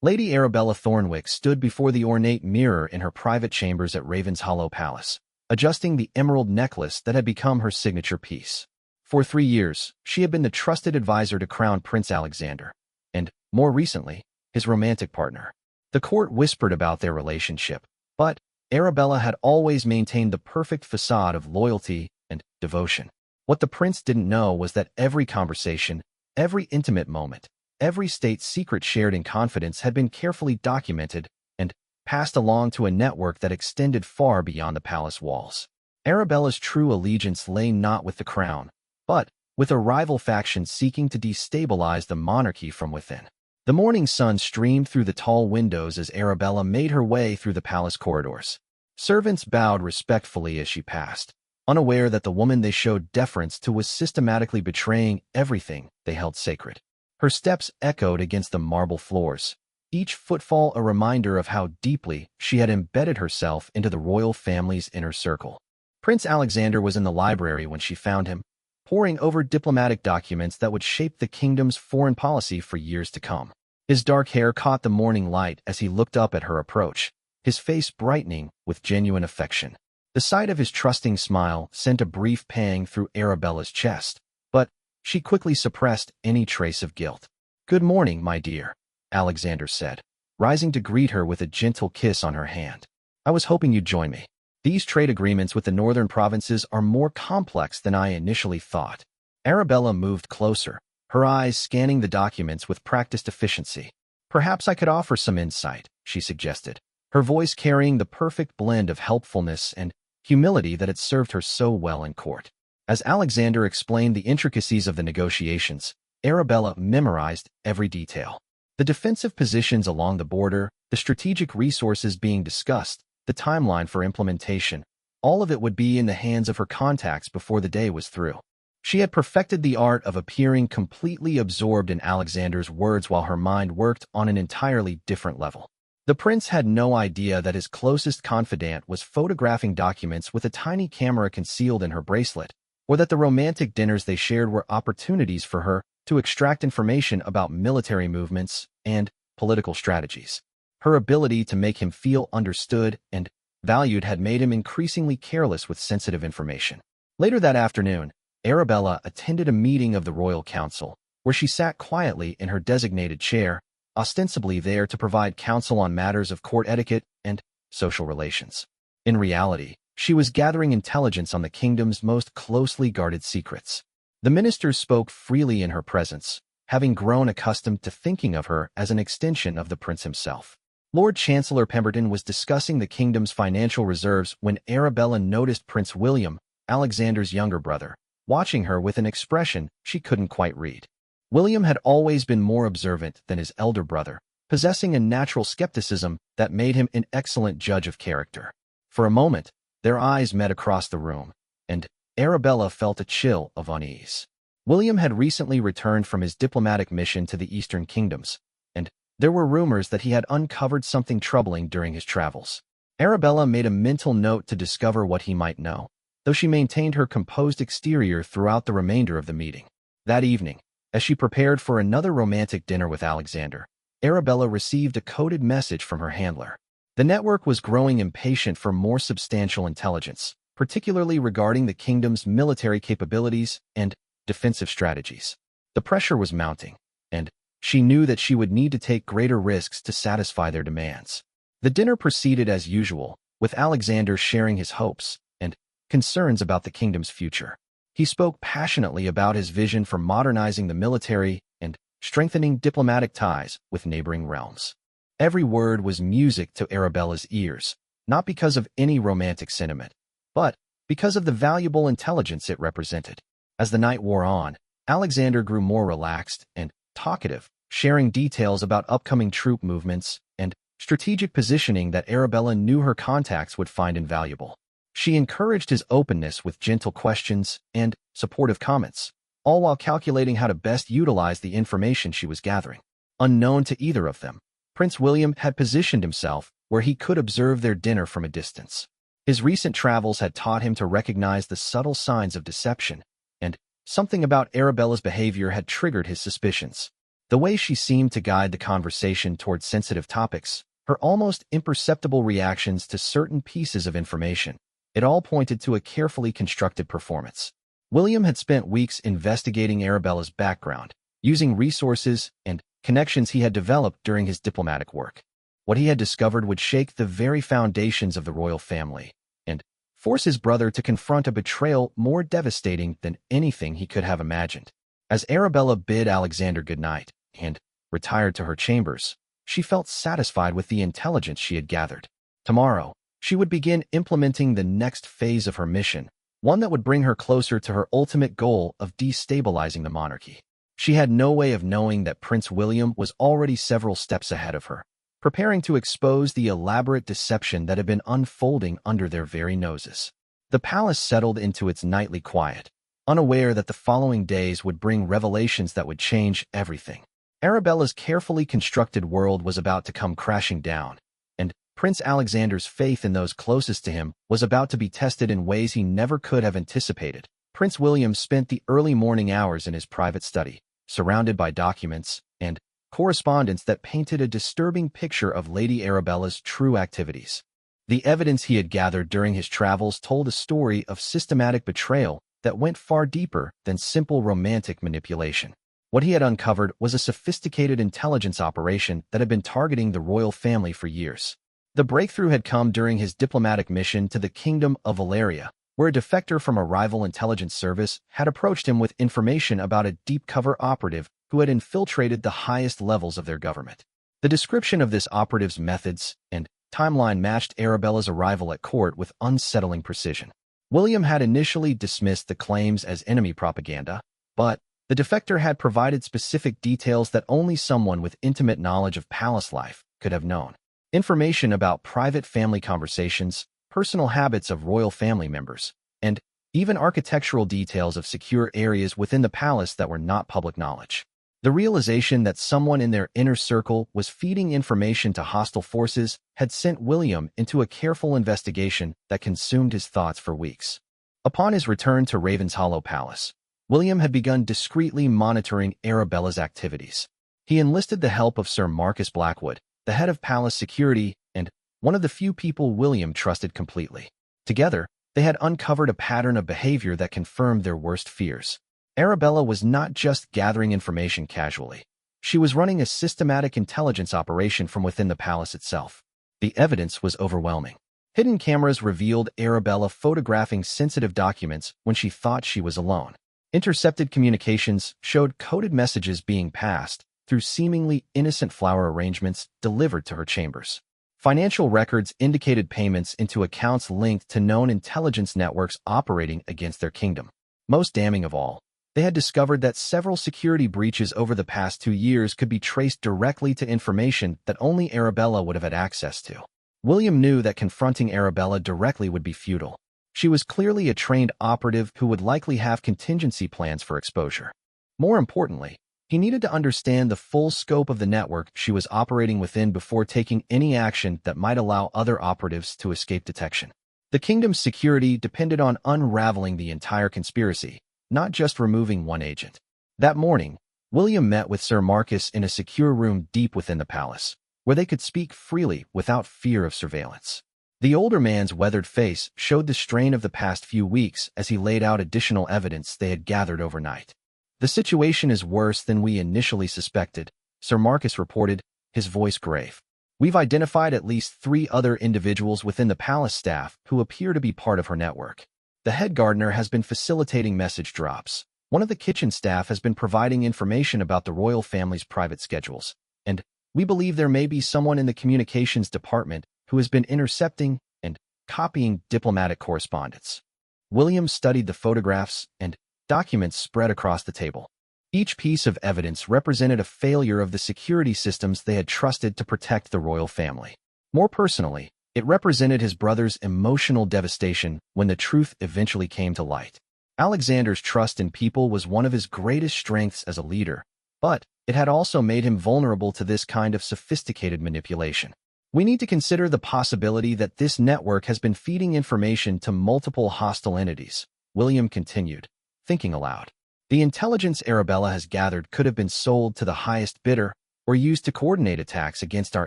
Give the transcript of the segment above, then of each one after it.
Lady Arabella Thornwick stood before the ornate mirror in her private chambers at Ravenshollow Palace, adjusting the emerald necklace that had become her signature piece. For 3 years, she had been the trusted advisor to Crown Prince Alexander, and, more recently, his romantic partner. The court whispered about their relationship, but Arabella had always maintained the perfect facade of loyalty and devotion. What the prince didn't know was that every conversation, every intimate moment, every state secret shared in confidence had been carefully documented and passed along to a network that extended far beyond the palace walls. Arabella's true allegiance lay not with the crown, but with a rival faction seeking to destabilize the monarchy from within. The morning sun streamed through the tall windows as Arabella made her way through the palace corridors. Servants bowed respectfully as she passed, unaware that the woman they showed deference to was systematically betraying everything they held sacred. Her steps echoed against the marble floors, each footfall a reminder of how deeply she had embedded herself into the royal family's inner circle. Prince Alexander was in the library when she found him, poring over diplomatic documents that would shape the kingdom's foreign policy for years to come. His dark hair caught the morning light as he looked up at her approach, his face brightening with genuine affection. The sight of his trusting smile sent a brief pang through Arabella's chest, but she quickly suppressed any trace of guilt. "Good morning, my dear," Alexander said, rising to greet her with a gentle kiss on her hand. "I was hoping you'd join me. These trade agreements with the northern provinces are more complex than I initially thought." Arabella moved closer, her eyes scanning the documents with practiced efficiency. "Perhaps I could offer some insight," she suggested, her voice carrying the perfect blend of helpfulness and humility that had served her so well in court. As Alexander explained the intricacies of the negotiations, Arabella memorized every detail. The defensive positions along the border, the strategic resources being discussed, the timeline for implementation, all of it would be in the hands of her contacts before the day was through. She had perfected the art of appearing completely absorbed in Alexander's words while her mind worked on an entirely different level. The prince had no idea that his closest confidant was photographing documents with a tiny camera concealed in her bracelet, or that the romantic dinners they shared were opportunities for her to extract information about military movements and political strategies. Her ability to make him feel understood and valued had made him increasingly careless with sensitive information. Later that afternoon, Arabella attended a meeting of the Royal Council, where she sat quietly in her designated chair, ostensibly there to provide counsel on matters of court etiquette and social relations. In reality, she was gathering intelligence on the kingdom's most closely guarded secrets. The ministers spoke freely in her presence, having grown accustomed to thinking of her as an extension of the prince himself. Lord Chancellor Pemberton was discussing the kingdom's financial reserves when Arabella noticed Prince William, Alexander's younger brother, watching her with an expression she couldn't quite read. William had always been more observant than his elder brother, possessing a natural skepticism that made him an excellent judge of character. For a moment, their eyes met across the room, and Arabella felt a chill of unease. William had recently returned from his diplomatic mission to the Eastern Kingdoms, and there were rumors that he had uncovered something troubling during his travels. Arabella made a mental note to discover what he might know, though she maintained her composed exterior throughout the remainder of the meeting. That evening, as she prepared for another romantic dinner with Alexander, Arabella received a coded message from her handler. The network was growing impatient for more substantial intelligence, particularly regarding the kingdom's military capabilities and defensive strategies. The pressure was mounting, and she knew that she would need to take greater risks to satisfy their demands. The dinner proceeded as usual, with Alexander sharing his hopes and concerns about the kingdom's future. He spoke passionately about his vision for modernizing the military and strengthening diplomatic ties with neighboring realms. Every word was music to Arabella's ears, not because of any romantic sentiment, but because of the valuable intelligence it represented. As the night wore on, Alexander grew more relaxed and talkative, sharing details about upcoming troop movements and strategic positioning that Arabella knew her contacts would find invaluable. She encouraged his openness with gentle questions and supportive comments, all while calculating how to best utilize the information she was gathering. Unknown to either of them, Prince William had positioned himself where he could observe their dinner from a distance. His recent travels had taught him to recognize the subtle signs of deception, and something about Arabella's behavior had triggered his suspicions. The way she seemed to guide the conversation towards sensitive topics, her almost imperceptible reactions to certain pieces of information, it all pointed to a carefully constructed performance. William had spent weeks investigating Arabella's background, using resources and connections he had developed during his diplomatic work. What he had discovered would shake the very foundations of the royal family and force his brother to confront a betrayal more devastating than anything he could have imagined. As Arabella bid Alexander goodnight and retired to her chambers, she felt satisfied with the intelligence she had gathered. Tomorrow, she would begin implementing the next phase of her mission, one that would bring her closer to her ultimate goal of destabilizing the monarchy. She had no way of knowing that Prince William was already several steps ahead of her, preparing to expose the elaborate deception that had been unfolding under their very noses. The palace settled into its nightly quiet, unaware that the following days would bring revelations that would change everything. Arabella's carefully constructed world was about to come crashing down, and Prince Alexander's faith in those closest to him was about to be tested in ways he never could have anticipated. Prince William spent the early morning hours in his private study, surrounded by documents and correspondence that painted a disturbing picture of Lady Arabella's true activities. The evidence he had gathered during his travels told a story of systematic betrayal that went far deeper than simple romantic manipulation. What he had uncovered was a sophisticated intelligence operation that had been targeting the royal family for years. The breakthrough had come during his diplomatic mission to the Kingdom of Valeria, where a defector from a rival intelligence service had approached him with information about a deep-cover operative who had infiltrated the highest levels of their government. The description of this operative's methods and timeline matched Arabella's arrival at court with unsettling precision. William had initially dismissed the claims as enemy propaganda, but the defector had provided specific details that only someone with intimate knowledge of palace life could have known. Information about private family conversations, personal habits of royal family members, and even architectural details of secure areas within the palace that were not public knowledge. The realization that someone in their inner circle was feeding information to hostile forces had sent William into a careful investigation that consumed his thoughts for weeks. Upon his return to Ravenshollow Palace, William had begun discreetly monitoring Arabella's activities. He enlisted the help of Sir Marcus Blackwood, the head of palace security and one of the few people William trusted completely. Together, they had uncovered a pattern of behavior that confirmed their worst fears. Arabella was not just gathering information casually. She was running a systematic intelligence operation from within the palace itself. The evidence was overwhelming. Hidden cameras revealed Arabella photographing sensitive documents when she thought she was alone. Intercepted communications showed coded messages being passed through seemingly innocent flower arrangements delivered to her chambers. Financial records indicated payments into accounts linked to known intelligence networks operating against their kingdom. Most damning of all, they had discovered that several security breaches over the past 2 years could be traced directly to information that only Arabella would have had access to. William knew that confronting Arabella directly would be futile. She was clearly a trained operative who would likely have contingency plans for exposure. More importantly, he needed to understand the full scope of the network she was operating within before taking any action that might allow other operatives to escape detection. The kingdom's security depended on unraveling the entire conspiracy, not just removing one agent. That morning, William met with Sir Marcus in a secure room deep within the palace, where they could speak freely without fear of surveillance. The older man's weathered face showed the strain of the past few weeks as he laid out additional evidence they had gathered overnight. "The situation is worse than we initially suspected," Sir Marcus reported, his voice grave. "We've identified at least 3 other individuals within the palace staff who appear to be part of her network. The head gardener has been facilitating message drops. One of the kitchen staff has been providing information about the royal family's private schedules. And we believe there may be someone in the communications department who has been intercepting and copying diplomatic correspondence." William studied the photographs and documents spread across the table. Each piece of evidence represented a failure of the security systems they had trusted to protect the royal family. More personally, it represented his brother's emotional devastation when the truth eventually came to light. Alexander's trust in people was one of his greatest strengths as a leader, but it had also made him vulnerable to this kind of sophisticated manipulation. "We need to consider the possibility that this network has been feeding information to multiple hostile entities," William continued, thinking aloud. The intelligence Arabella has gathered could have been sold to the highest bidder or used to coordinate attacks against our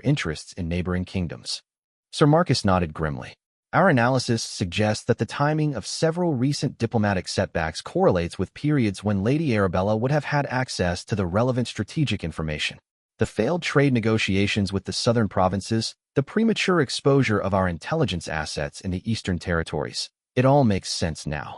interests in neighboring kingdoms. Sir Marcus nodded grimly. Our analysis suggests that the timing of several recent diplomatic setbacks correlates with periods when Lady Arabella would have had access to the relevant strategic information. The failed trade negotiations with the southern provinces, the premature exposure of our intelligence assets in the eastern territories. It all makes sense now.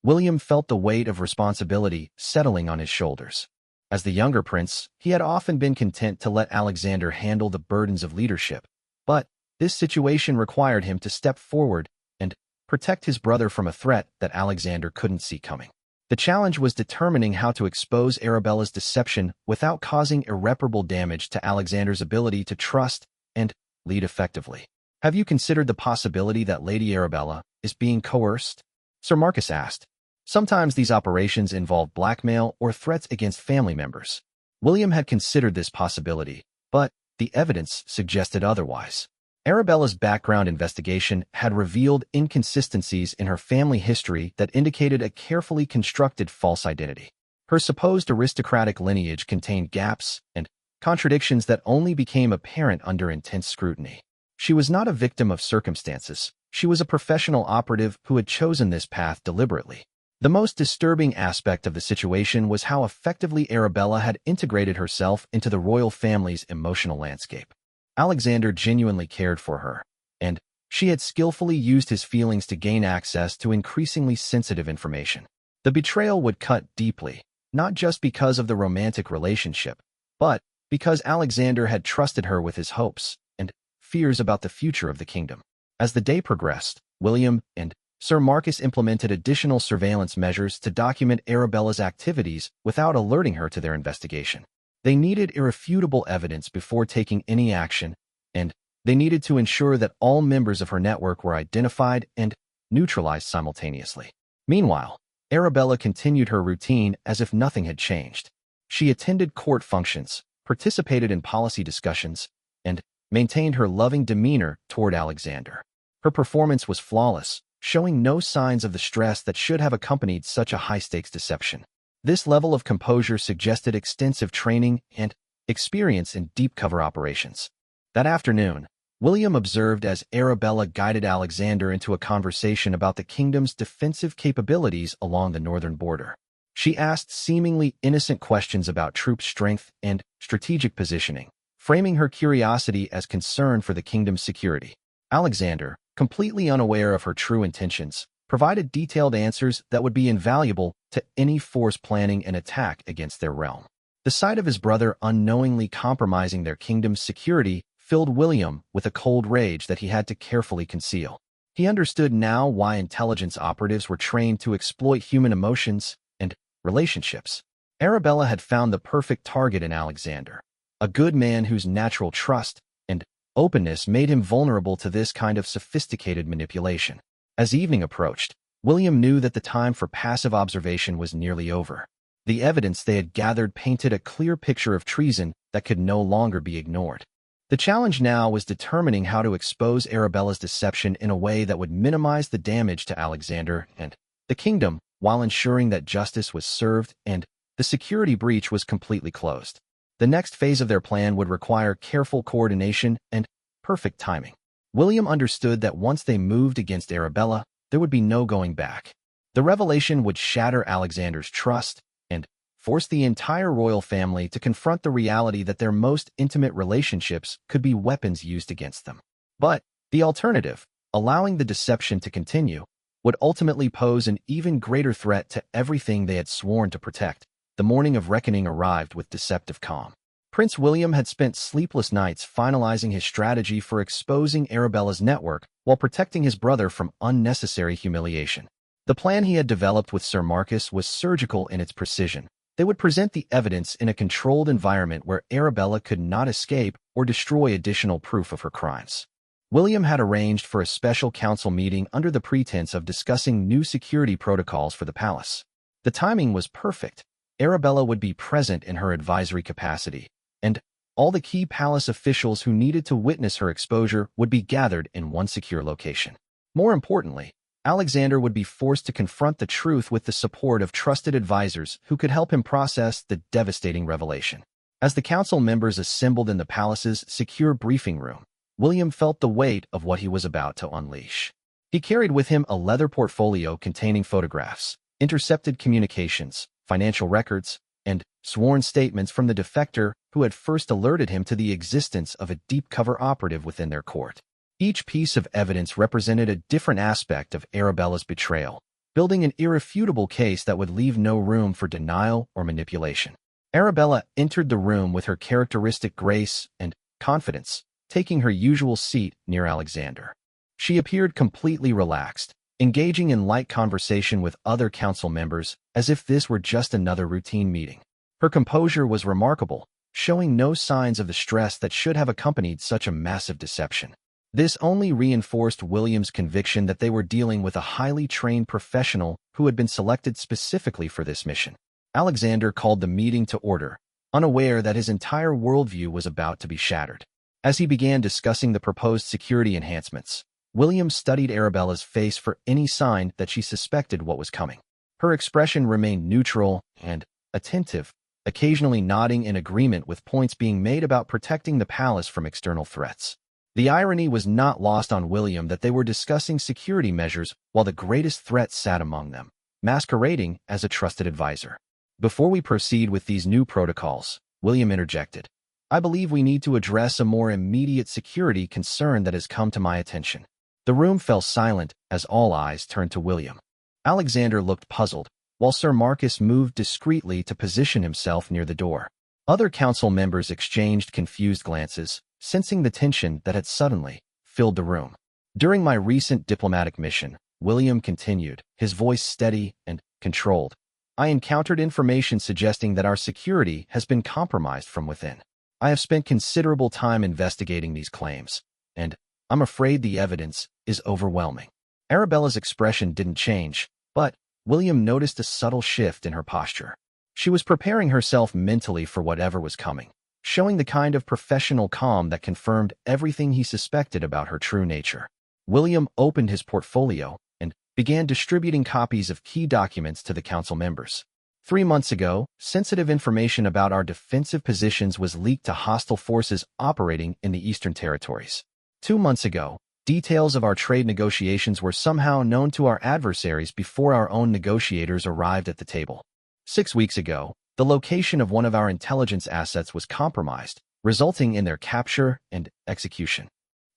William felt the weight of responsibility settling on his shoulders. As the younger prince, he had often been content to let Alexander handle the burdens of leadership, but this situation required him to step forward and protect his brother from a threat that Alexander couldn't see coming. The challenge was determining how to expose Arabella's deception without causing irreparable damage to Alexander's ability to trust and lead effectively. Have you considered the possibility that Lady Arabella is being coerced? Sir Marcus asked. Sometimes these operations involve blackmail or threats against family members. William had considered this possibility, but the evidence suggested otherwise. Arabella's background investigation had revealed inconsistencies in her family history that indicated a carefully constructed false identity. Her supposed aristocratic lineage contained gaps and contradictions that only became apparent under intense scrutiny. She was not a victim of circumstances. She was a professional operative who had chosen this path deliberately. The most disturbing aspect of the situation was how effectively Arabella had integrated herself into the royal family's emotional landscape. Alexander genuinely cared for her, and she had skillfully used his feelings to gain access to increasingly sensitive information. The betrayal would cut deeply, not just because of the romantic relationship, but because Alexander had trusted her with his hopes and fears about the future of the kingdom. As the day progressed, William and Sir Marcus implemented additional surveillance measures to document Arabella's activities without alerting her to their investigation. They needed irrefutable evidence before taking any action, and they needed to ensure that all members of her network were identified and neutralized simultaneously. Meanwhile, Arabella continued her routine as if nothing had changed. She attended court functions, participated in policy discussions, and maintained her loving demeanor toward Alexander. Her performance was flawless, showing no signs of the stress that should have accompanied such a high-stakes deception. This level of composure suggested extensive training and experience in deep cover operations. That afternoon, William observed as Arabella guided Alexander into a conversation about the kingdom's defensive capabilities along the northern border. She asked seemingly innocent questions about troop strength and strategic positioning, framing her curiosity as concern for the kingdom's security. Alexander, completely unaware of her true intentions, provided detailed answers that would be invaluable to any force planning an attack against their realm. The sight of his brother unknowingly compromising their kingdom's security filled William with a cold rage that he had to carefully conceal. He understood now why intelligence operatives were trained to exploit human emotions and relationships. Arabella had found the perfect target in Alexander, a good man whose natural trust and openness made him vulnerable to this kind of sophisticated manipulation. As evening approached, William knew that the time for passive observation was nearly over. The evidence they had gathered painted a clear picture of treason that could no longer be ignored. The challenge now was determining how to expose Arabella's deception in a way that would minimize the damage to Alexander and the kingdom while ensuring that justice was served and the security breach was completely closed. The next phase of their plan would require careful coordination and perfect timing. William understood that once they moved against Arabella, there would be no going back. The revelation would shatter Alexander's trust and force the entire royal family to confront the reality that their most intimate relationships could be weapons used against them. But the alternative, allowing the deception to continue, would ultimately pose an even greater threat to everything they had sworn to protect. The morning of reckoning arrived with deceptive calm. Prince William had spent sleepless nights finalizing his strategy for exposing Arabella's network while protecting his brother from unnecessary humiliation. The plan he had developed with Sir Marcus was surgical in its precision. They would present the evidence in a controlled environment where Arabella could not escape or destroy additional proof of her crimes. William had arranged for a special council meeting under the pretense of discussing new security protocols for the palace. The timing was perfect. Arabella would be present in her advisory capacity, and all the key palace officials who needed to witness her exposure would be gathered in one secure location. More importantly, Alexander would be forced to confront the truth with the support of trusted advisors who could help him process the devastating revelation. As the council members assembled in the palace's secure briefing room, William felt the weight of what he was about to unleash. He carried with him a leather portfolio containing photographs, intercepted communications, financial records, and sworn statements from the defector who had first alerted him to the existence of a deep-cover operative within their court. Each piece of evidence represented a different aspect of Arabella's betrayal, building an irrefutable case that would leave no room for denial or manipulation. Arabella entered the room with her characteristic grace and confidence, taking her usual seat near Alexander. She appeared completely relaxed, engaging in light conversation with other council members as if this were just another routine meeting. Her composure was remarkable, showing no signs of the stress that should have accompanied such a massive deception. This only reinforced William's conviction that they were dealing with a highly trained professional who had been selected specifically for this mission. Alexander called the meeting to order, unaware that his entire worldview was about to be shattered. As he began discussing the proposed security enhancements, William studied Arabella's face for any sign that she suspected what was coming. Her expression remained neutral and attentive, occasionally nodding in agreement with points being made about protecting the palace from external threats. The irony was not lost on William that they were discussing security measures while the greatest threat sat among them, masquerading as a trusted advisor. Before we proceed with these new protocols, William interjected, I believe we need to address a more immediate security concern that has come to my attention. The room fell silent as all eyes turned to William. Alexander looked puzzled, while Sir Marcus moved discreetly to position himself near the door. Other council members exchanged confused glances, sensing the tension that had suddenly filled the room. During my recent diplomatic mission, William continued, his voice steady and controlled, I encountered information suggesting that our security has been compromised from within. I have spent considerable time investigating these claims, and I'm afraid the evidence is overwhelming. Arabella's expression didn't change, but William noticed a subtle shift in her posture. She was preparing herself mentally for whatever was coming, showing the kind of professional calm that confirmed everything he suspected about her true nature. William opened his portfolio and began distributing copies of key documents to the council members. 3 months ago, sensitive information about our defensive positions was leaked to hostile forces operating in the Eastern Territories. 2 months ago, details of our trade negotiations were somehow known to our adversaries before our own negotiators arrived at the table. 6 weeks ago, the location of one of our intelligence assets was compromised, resulting in their capture and execution.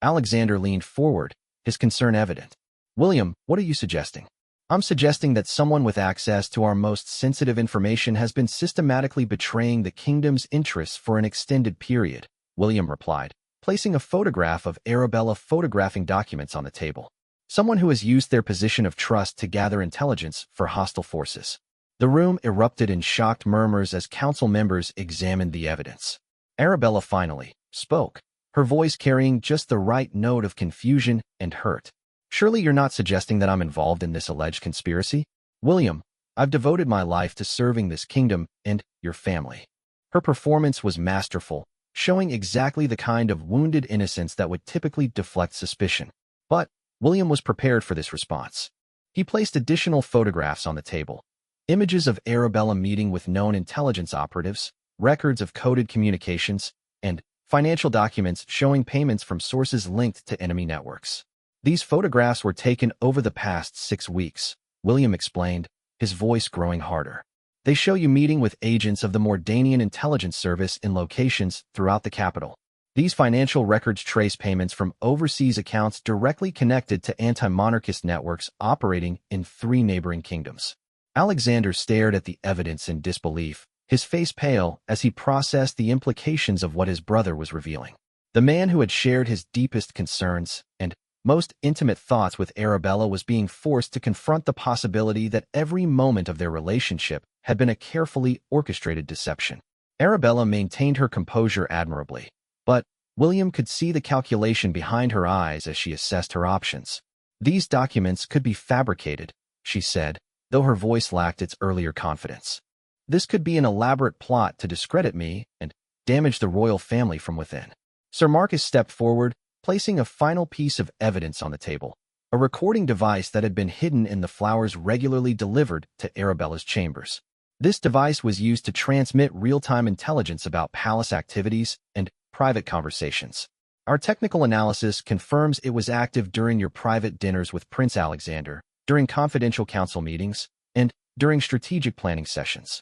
Alexander leaned forward, his concern evident. William, what are you suggesting? I'm suggesting that someone with access to our most sensitive information has been systematically betraying the kingdom's interests for an extended period, William replied, placing a photograph of Arabella photographing documents on the table. Someone who has used their position of trust to gather intelligence for hostile forces. The room erupted in shocked murmurs as council members examined the evidence. Arabella finally spoke, her voice carrying just the right note of confusion and hurt. Surely you're not suggesting that I'm involved in this alleged conspiracy? William, I've devoted my life to serving this kingdom and your family. Her performance was masterful, showing exactly the kind of wounded innocence that would typically deflect suspicion. But William was prepared for this response. He placed additional photographs on the table. Images of Arabella meeting with known intelligence operatives, records of coded communications, and financial documents showing payments from sources linked to enemy networks. These photographs were taken over the past 6 weeks, William explained, his voice growing harder. They show you meeting with agents of the Mordanian intelligence service in locations throughout the capital. These financial records trace payments from overseas accounts directly connected to anti-monarchist networks operating in 3 neighboring kingdoms. Alexander stared at the evidence in disbelief, his face pale as he processed the implications of what his brother was revealing. The man who had shared his deepest concerns and most intimate thoughts with Arabella was being forced to confront the possibility that every moment of their relationship had been a carefully orchestrated deception. Arabella maintained her composure admirably, but William could see the calculation behind her eyes as she assessed her options. These documents could be fabricated, she said, though her voice lacked its earlier confidence. This could be an elaborate plot to discredit me and damage the royal family from within. Sir Marcus stepped forward, placing a final piece of evidence on the table. a recording device that had been hidden in the flowers regularly delivered to Arabella's chambers. This device was used to transmit real-time intelligence about palace activities and private conversations. Our technical analysis confirms it was active during your private dinners with Prince Alexander, during confidential council meetings, and during strategic planning sessions.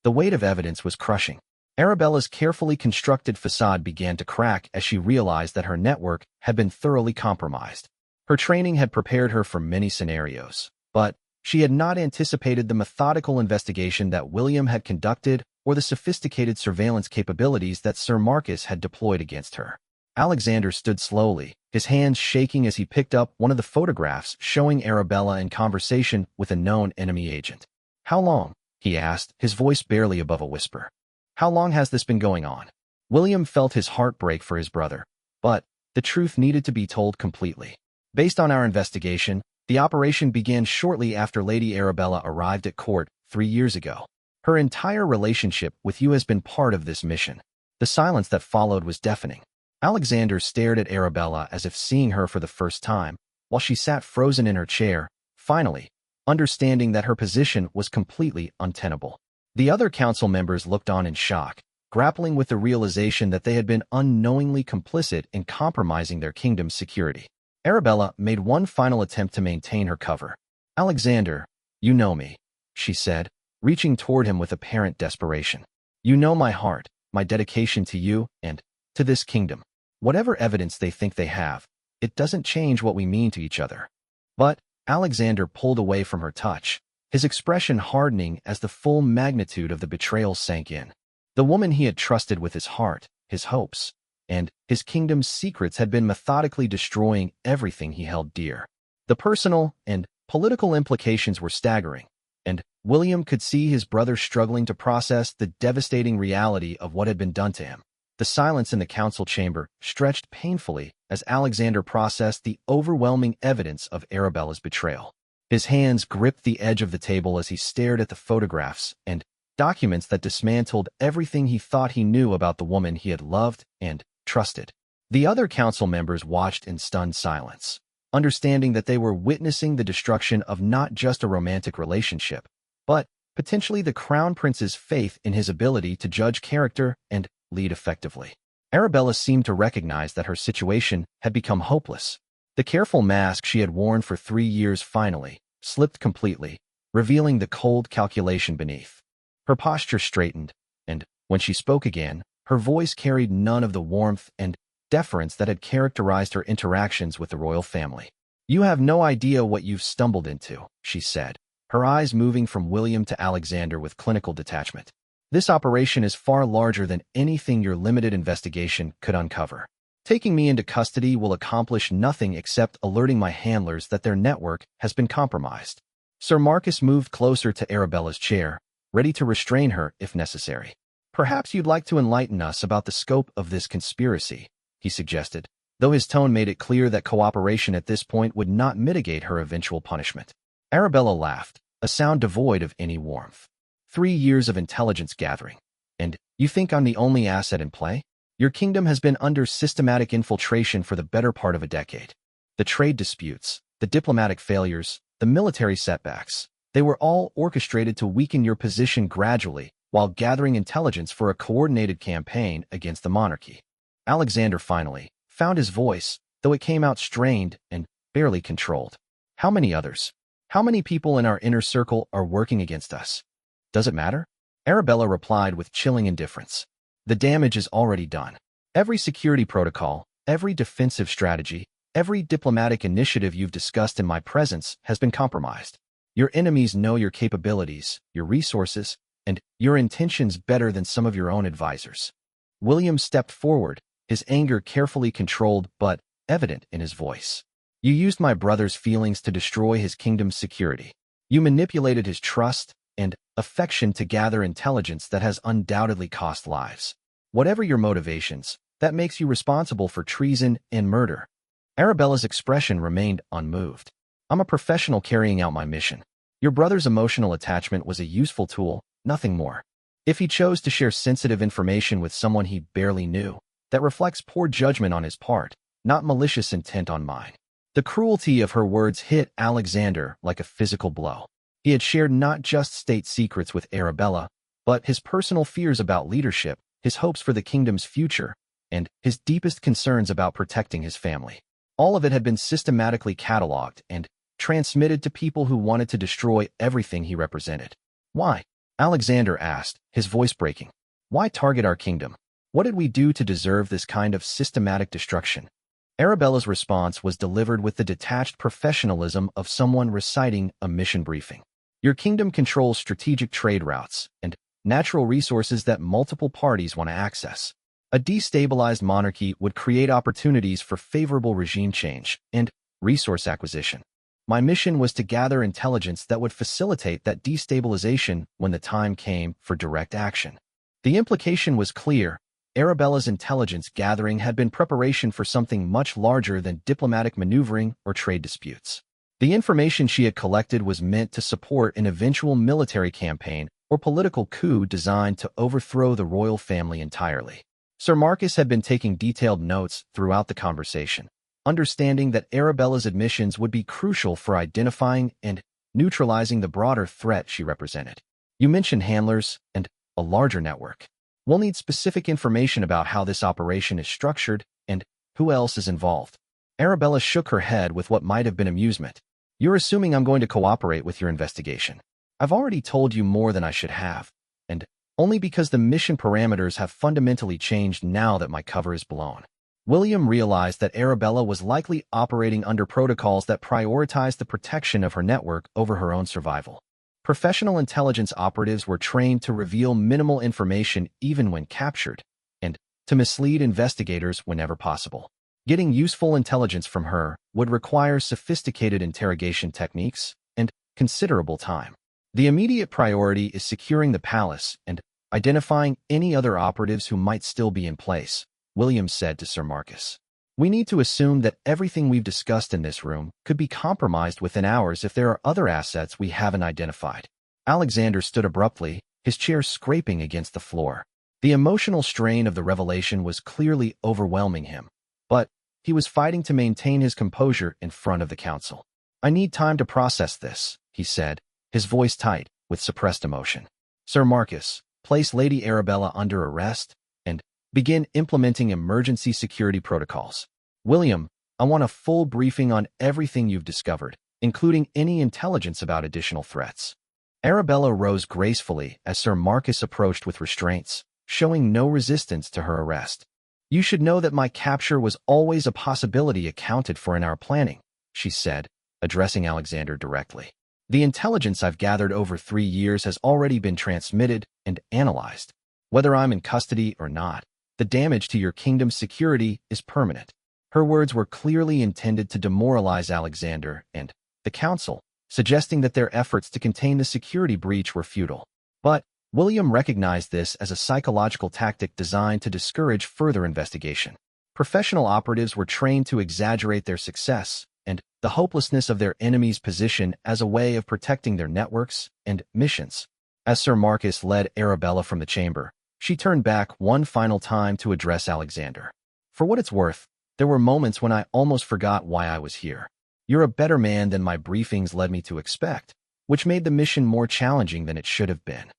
The weight of evidence was crushing. Arabella's carefully constructed facade began to crack as she realized that her network had been thoroughly compromised. Her training had prepared her for many scenarios, but she had not anticipated the methodical investigation that William had conducted or the sophisticated surveillance capabilities that Sir Marcus had deployed against her. Alexander stood slowly, his hands shaking as he picked up one of the photographs showing Arabella in conversation with a known enemy agent. "How long?" he asked, his voice barely above a whisper. "How long has this been going on?" William felt his heart break for his brother, but the truth needed to be told completely. "Based on our investigation, the operation began shortly after Lady Arabella arrived at court 3 years ago. Her entire relationship with you has been part of this mission." The silence that followed was deafening. Alexander stared at Arabella as if seeing her for the first time, while she sat frozen in her chair, finally, understanding that her position was completely untenable. The other council members looked on in shock, grappling with the realization that they had been unknowingly complicit in compromising their kingdom's security. Arabella made one final attempt to maintain her cover. "Alexander, you know me," she said, reaching toward him with apparent desperation. "You know my heart, my dedication to you, and to this kingdom. Whatever evidence they think they have, it doesn't change what we mean to each other." But Alexander pulled away from her touch, his expression hardening as the full magnitude of the betrayal sank in. The woman he had trusted with his heart, his hopes, and his kingdom's secrets had been methodically destroying everything he held dear. The personal and political implications were staggering, and William could see his brother struggling to process the devastating reality of what had been done to him. The silence in the council chamber stretched painfully as Alexander processed the overwhelming evidence of Arabella's betrayal. His hands gripped the edge of the table as he stared at the photographs and documents that dismantled everything he thought he knew about the woman he had loved and trusted. The other council members watched in stunned silence, understanding that they were witnessing the destruction of not just a romantic relationship, but potentially the crown prince's faith in his ability to judge character and lead effectively. Arabella seemed to recognize that her situation had become hopeless. The careful mask she had worn for 3 years finally slipped completely, revealing the cold calculation beneath. Her posture straightened, and when she spoke again, her voice carried none of the warmth and deference that had characterized her interactions with the royal family. "You have no idea what you've stumbled into," she said, her eyes moving from William to Alexander with clinical detachment. "This operation is far larger than anything your limited investigation could uncover. Taking me into custody will accomplish nothing except alerting my handlers that their network has been compromised." Sir Marcus moved closer to Arabella's chair, ready to restrain her if necessary. "Perhaps you'd like to enlighten us about the scope of this conspiracy," he suggested, though his tone made it clear that cooperation at this point would not mitigate her eventual punishment. Arabella laughed, a sound devoid of any warmth. 3 years of intelligence gathering. And you think I'm the only asset in play? Your kingdom has been under systematic infiltration for the better part of a decade. The trade disputes, the diplomatic failures, the military setbacks, they were all orchestrated to weaken your position gradually while gathering intelligence for a coordinated campaign against the monarchy. Alexander finally found his voice, though it came out strained and barely controlled. "How many others? How many people in our inner circle are working against us? Does it matter?" Arabella replied with chilling indifference. "The damage is already done. Every security protocol, every defensive strategy, every diplomatic initiative you've discussed in my presence has been compromised. Your enemies know your capabilities, your resources, and your intentions better than some of your own advisors." William stepped forward, his anger carefully controlled but evident in his voice. "You used my brother's feelings to destroy his kingdom's security. You manipulated his trust and affection to gather intelligence that has undoubtedly cost lives. Whatever your motivations, that makes you responsible for treason and murder." Arabella's expression remained unmoved. "I'm a professional carrying out my mission. Your brother's emotional attachment was a useful tool, nothing more. If he chose to share sensitive information with someone he barely knew, that reflects poor judgment on his part, not malicious intent on mine. The cruelty of her words hit Alexander like a physical blow. He had shared not just state secrets with Arabella, but his personal fears about leadership, his hopes for the kingdom's future, and his deepest concerns about protecting his family. All of it had been systematically catalogued and transmitted to people who wanted to destroy everything he represented. Why? Alexander asked, his voice breaking. Why target our kingdom? What did we do to deserve this kind of systematic destruction? Arabella's response was delivered with the detached professionalism of someone reciting a mission briefing. Your kingdom controls strategic trade routes and natural resources that multiple parties want to access. A destabilized monarchy would create opportunities for favorable regime change and resource acquisition. My mission was to gather intelligence that would facilitate that destabilization when the time came for direct action. The implication was clear. Arabella's intelligence gathering had been preparation for something much larger than diplomatic maneuvering or trade disputes. The information she had collected was meant to support an eventual military campaign or political coup designed to overthrow the royal family entirely. Sir Marcus had been taking detailed notes throughout the conversation, understanding that Arabella's admissions would be crucial for identifying and neutralizing the broader threat she represented. You mentioned handlers and a larger network. We'll need specific information about how this operation is structured and who else is involved. Arabella shook her head with what might have been amusement. You're assuming I'm going to cooperate with your investigation. I've already told you more than I should have, and only because the mission parameters have fundamentally changed now that my cover is blown. William realized that Arabella was likely operating under protocols that prioritized the protection of her network over her own survival. Professional intelligence operatives were trained to reveal minimal information even when captured, and to mislead investigators whenever possible. Getting useful intelligence from her would require sophisticated interrogation techniques and considerable time. The immediate priority is securing the palace and identifying any other operatives who might still be in place, William said to Sir Marcus. We need to assume that everything we've discussed in this room could be compromised within hours if there are other assets we haven't identified. Alexander stood abruptly, his chair scraping against the floor. The emotional strain of the revelation was clearly overwhelming him, but he was fighting to maintain his composure in front of the council. I need time to process this, he said, his voice tight with suppressed emotion. Sir Marcus, place Lady Arabella under arrest and begin implementing emergency security protocols. William, I want a full briefing on everything you've discovered, including any intelligence about additional threats. Arabella rose gracefully as Sir Marcus approached with restraints, showing no resistance to her arrest. You should know that my capture was always a possibility accounted for in our planning, she said, addressing Alexander directly. The intelligence I've gathered over 3 years has already been transmitted and analyzed. Whether I'm in custody or not, the damage to your kingdom's security is permanent. Her words were clearly intended to demoralize Alexander and the council, suggesting that their efforts to contain the security breach were futile. But William recognized this as a psychological tactic designed to discourage further investigation. Professional operatives were trained to exaggerate their success and the hopelessness of their enemy's position as a way of protecting their networks and missions. As Sir Marcus led Arabella from the chamber, she turned back one final time to address Alexander. For what it's worth, there were moments when I almost forgot why I was here. You're a better man than my briefings led me to expect, which made the mission more challenging than it should have been.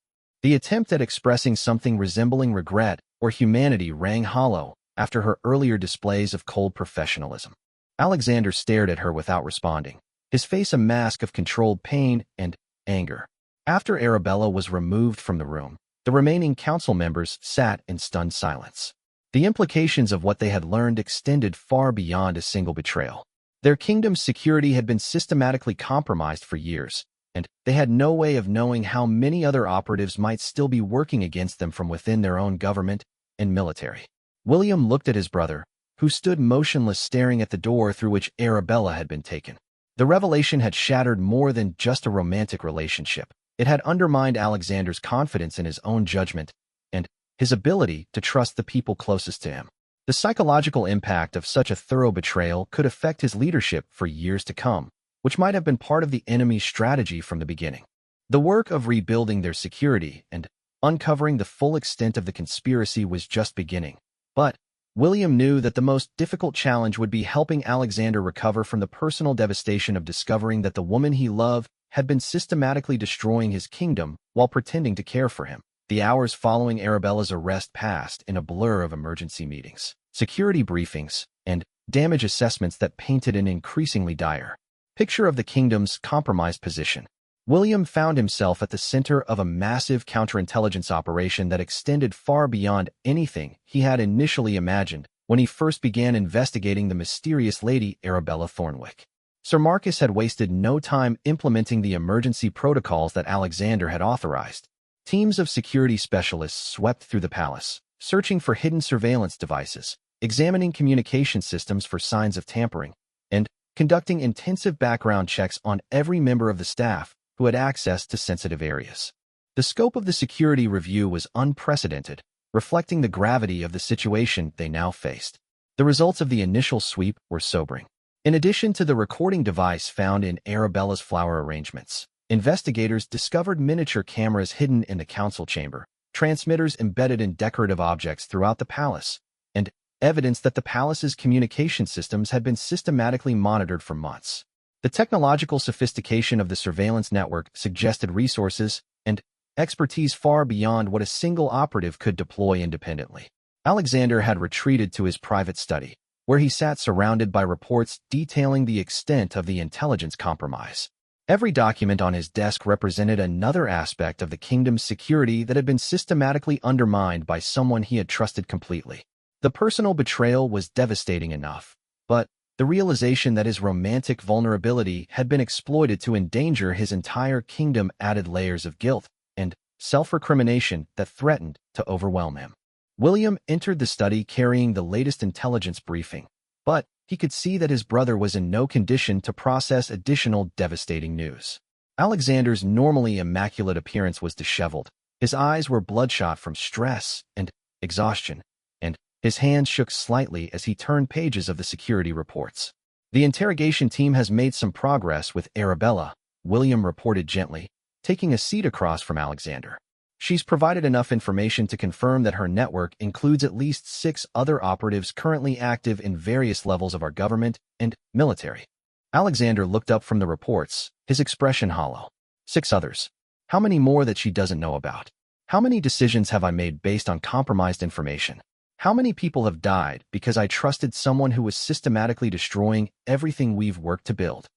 The attempt at expressing something resembling regret or humanity rang hollow after her earlier displays of cold professionalism. Alexander stared at her without responding, his face a mask of controlled pain and anger. After Arabella was removed from the room, the remaining council members sat in stunned silence. The implications of what they had learned extended far beyond a single betrayal. Their kingdom's security had been systematically compromised for years, and they had no way of knowing how many other operatives might still be working against them from within their own government and military. William looked at his brother, who stood motionless staring at the door through which Arabella had been taken. The revelation had shattered more than just a romantic relationship. It had undermined Alexander's confidence in his own judgment and his ability to trust the people closest to him. The psychological impact of such a thorough betrayal could affect his leadership for years to come, which might have been part of the enemy's strategy from the beginning. The work of rebuilding their security and uncovering the full extent of the conspiracy was just beginning, but William knew that the most difficult challenge would be helping Alexander recover from the personal devastation of discovering that the woman he loved had been systematically destroying his kingdom while pretending to care for him. The hours following Arabella's arrest passed in a blur of emergency meetings, security briefings, and damage assessments that painted an increasingly dire picture of the kingdom's compromised position. William found himself at the center of a massive counterintelligence operation that extended far beyond anything he had initially imagined when he first began investigating the mysterious Lady Arabella Thornwick. Sir Marcus had wasted no time implementing the emergency protocols that Alexander had authorized. Teams of security specialists swept through the palace, searching for hidden surveillance devices, examining communication systems for signs of tampering, and conducting intensive background checks on every member of the staff who had access to sensitive areas. The scope of the security review was unprecedented, reflecting the gravity of the situation they now faced. The results of the initial sweep were sobering. In addition to the recording device found in Arabella's flower arrangements, investigators discovered miniature cameras hidden in the council chamber, transmitters embedded in decorative objects throughout the palace, and evidence that the palace's communication systems had been systematically monitored for months. The technological sophistication of the surveillance network suggested resources and expertise far beyond what a single operative could deploy independently. Alexander had retreated to his private study, where he sat surrounded by reports detailing the extent of the intelligence compromise. Every document on his desk represented another aspect of the kingdom's security that had been systematically undermined by someone he had trusted completely. The personal betrayal was devastating enough, but the realization that his romantic vulnerability had been exploited to endanger his entire kingdom added layers of guilt and self-recrimination that threatened to overwhelm him. William entered the study carrying the latest intelligence briefing, but he could see that his brother was in no condition to process additional devastating news. Alexander's normally immaculate appearance was disheveled. His eyes were bloodshot from stress and exhaustion, and his hands shook slightly as he turned pages of the security reports. The interrogation team has made some progress with Arabella, William reported gently, taking a seat across from Alexander. She's provided enough information to confirm that her network includes at least 6 other operatives currently active in various levels of our government and military. Alexander looked up from the reports, his expression hollow. 6 others. How many more that she doesn't know about? How many decisions have I made based on compromised information? How many people have died because I trusted someone who was systematically destroying everything we've worked to build?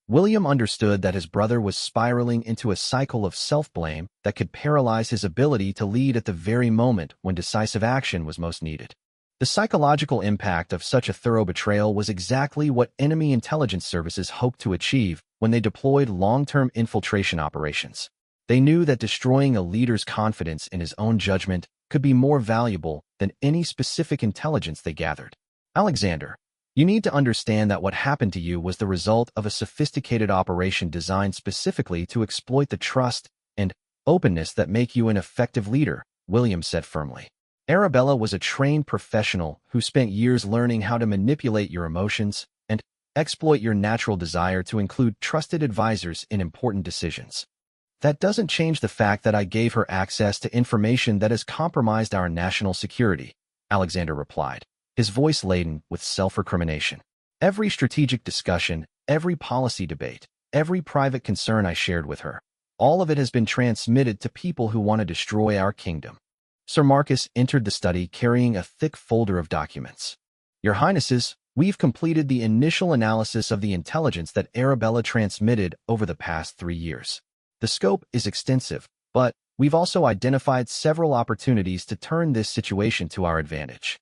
William understood that his brother was spiraling into a cycle of self-blame that could paralyze his ability to lead at the very moment when decisive action was most needed. The psychological impact of such a thorough betrayal was exactly what enemy intelligence services hoped to achieve when they deployed long-term infiltration operations. They knew that destroying a leader's confidence in his own judgment could be more valuable than any specific intelligence they gathered. Alexander, you need to understand that what happened to you was the result of a sophisticated operation designed specifically to exploit the trust and openness that make you an effective leader, William said firmly. Arabella was a trained professional who spent years learning how to manipulate your emotions and exploit your natural desire to include trusted advisors in important decisions. That doesn't change the fact that I gave her access to information that has compromised our national security, Alexander replied, his voice laden with self-recrimination. Every strategic discussion, every policy debate, every private concern I shared with her, all of it has been transmitted to people who want to destroy our kingdom. Sir Marcus entered the study carrying a thick folder of documents. Your Highnesses, we've completed the initial analysis of the intelligence that Arabella transmitted over the past 3 years. The scope is extensive, but we've also identified several opportunities to turn this situation to our advantage.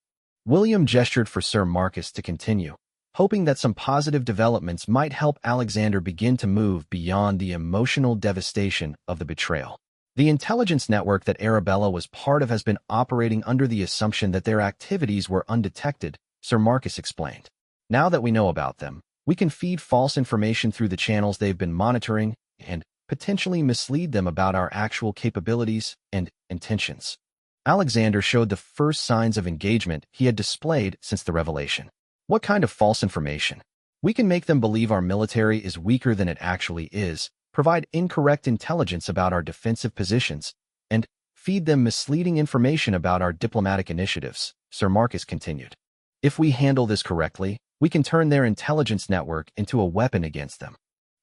William gestured for Sir Marcus to continue, hoping that some positive developments might help Alexander begin to move beyond the emotional devastation of the betrayal. The intelligence network that Arabella was part of has been operating under the assumption that their activities were undetected, Sir Marcus explained. Now that we know about them, we can feed false information through the channels they've been monitoring and potentially mislead them about our actual capabilities and intentions. Alexander showed the first signs of engagement he had displayed since the revelation. What kind of false information? We can make them believe our military is weaker than it actually is, provide incorrect intelligence about our defensive positions, and feed them misleading information about our diplomatic initiatives, Sir Marcus continued. If we handle this correctly, we can turn their intelligence network into a weapon against them.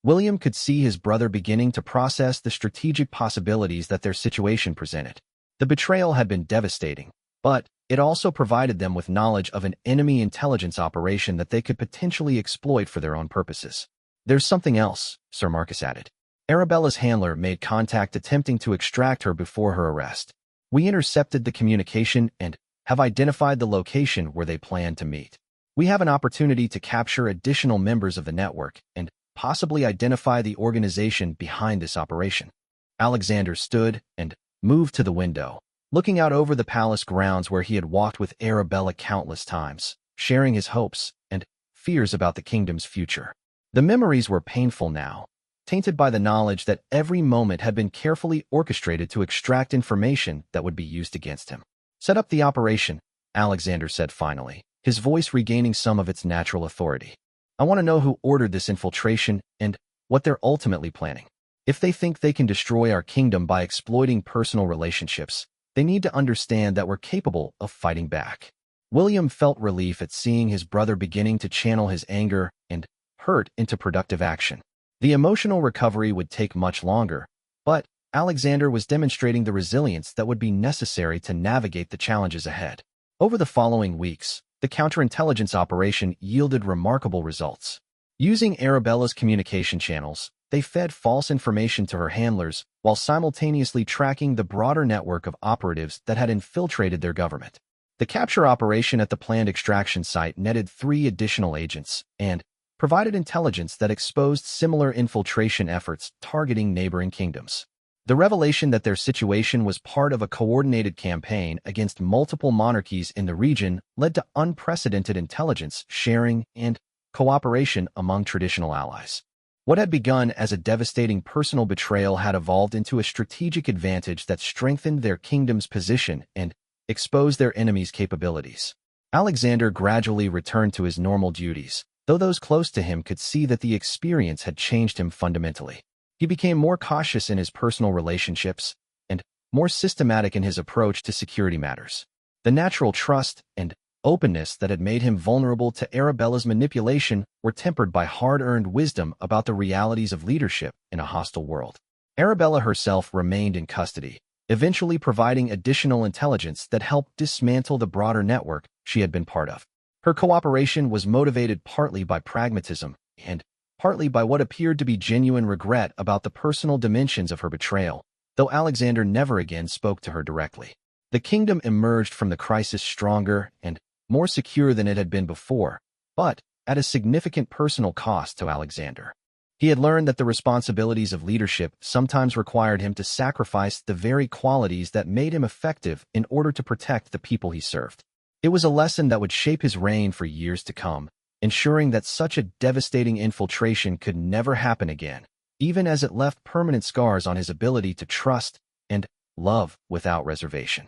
William could see his brother beginning to process the strategic possibilities that their situation presented. The betrayal had been devastating, but it also provided them with knowledge of an enemy intelligence operation that they could potentially exploit for their own purposes. There's something else, Sir Marcus added. Arabella's handler made contact attempting to extract her before her arrest. We intercepted the communication and have identified the location where they plan to meet. We have an opportunity to capture additional members of the network and possibly identify the organization behind this operation. Alexander stood and moved to the window, looking out over the palace grounds where he had walked with Arabella countless times, sharing his hopes and fears about the kingdom's future. The memories were painful now, tainted by the knowledge that every moment had been carefully orchestrated to extract information that would be used against him. Set up the operation, Alexander said finally, his voice regaining some of its natural authority. I want to know who ordered this infiltration and what they're ultimately planning. If they think they can destroy our kingdom by exploiting personal relationships, they need to understand that we're capable of fighting back. William felt relief at seeing his brother beginning to channel his anger and hurt into productive action. The emotional recovery would take much longer, but Alexander was demonstrating the resilience that would be necessary to navigate the challenges ahead. Over the following weeks, the counterintelligence operation yielded remarkable results. Using Arabella's communication channels, they fed false information to her handlers while simultaneously tracking the broader network of operatives that had infiltrated their government. The capture operation at the planned extraction site netted 3 additional agents and provided intelligence that exposed similar infiltration efforts targeting neighboring kingdoms. The revelation that their situation was part of a coordinated campaign against multiple monarchies in the region led to unprecedented intelligence sharing and cooperation among traditional allies. What had begun as a devastating personal betrayal had evolved into a strategic advantage that strengthened their kingdom's position and exposed their enemies' capabilities. Alexander gradually returned to his normal duties, though those close to him could see that the experience had changed him fundamentally. He became more cautious in his personal relationships and more systematic in his approach to security matters. The natural trust and openness that had made him vulnerable to Arabella's manipulation were tempered by hard-earned wisdom about the realities of leadership in a hostile world. Arabella herself remained in custody, eventually providing additional intelligence that helped dismantle the broader network she had been part of. Her cooperation was motivated partly by pragmatism and partly by what appeared to be genuine regret about the personal dimensions of her betrayal, though Alexander never again spoke to her directly. The kingdom emerged from the crisis stronger and more secure than it had been before, but at a significant personal cost to Alexander. He had learned that the responsibilities of leadership sometimes required him to sacrifice the very qualities that made him effective in order to protect the people he served. It was a lesson that would shape his reign for years to come, ensuring that such a devastating infiltration could never happen again, even as it left permanent scars on his ability to trust and love without reservation.